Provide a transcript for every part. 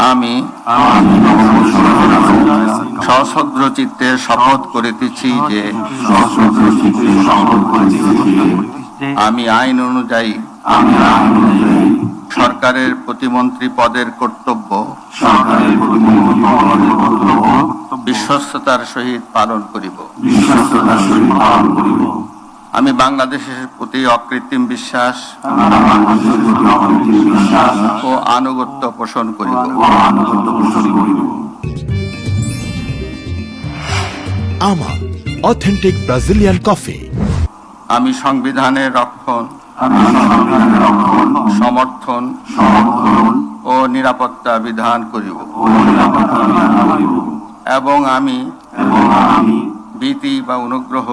আমি সশ্রদ্ধ চিত্তে শপথ করিতেছি যে আমি আইন অনুযায়ী সরকারের প্রতিমন্ত্রী পদের কর্তব্য বিশ্বস্ততার সহিত পালন করিব। আমি বাংলাদেশের প্রতি অকৃত্রিম বিশ্বাস ও আনুগত্য পোষণ করিব। আমা অথেন্টিক ব্রাজিলিয়ান কফি। আমি সংবিধানের রক্ষণ, সমর্থন ও নিরাপত্তা বিধান করিব এবং আমি ভীতি বা অনুগ্রহ,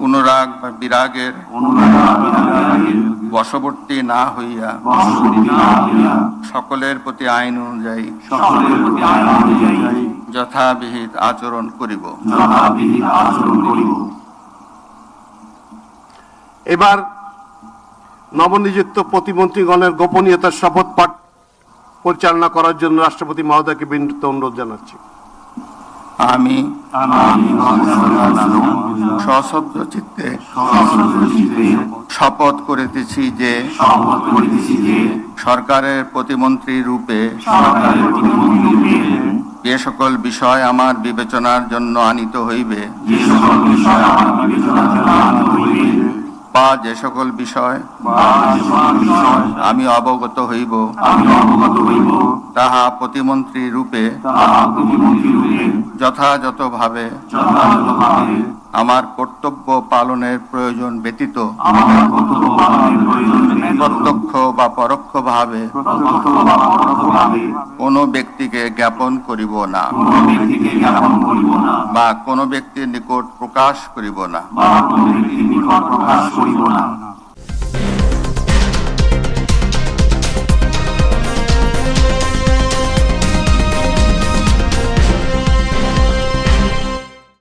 অনুরাগ বা বিরাগের বশবর্তী না হইয়া সকলের প্রতি আইন অনুযায়ী যথাবিহিত আচরণ করিব। এবার নবনিযুক্ত প্রতিমন্ত্রীগণের গোপনীয়তার শপথ পাঠ পরিচালনা করার জন্য রাষ্ট্রপতি মহোদয়কে বিনীত অনুরোধ জানাচ্ছি। আমি সশ্রদ্ধ চিত্তে শপথ করিতেছি যে সরকারের প্রতিমন্ত্রী রূপে যে সকল বিষয় আমার বিবেচনার জন্য আনিত হইবে বা যে সকল বিষয় আমি অবগত হইব তাহা প্রতিমন্ত্রী রূপে যথাযথভাবে আমার কর্তব্য পালনের প্রয়োজন ব্যতীত প্রত্যক্ষ বা পরোক্ষভাবে কোনো ব্যক্তিকে জ্ঞাপন করিব না বা কোনো ব্যক্তির নিকট প্রকাশ করিব না।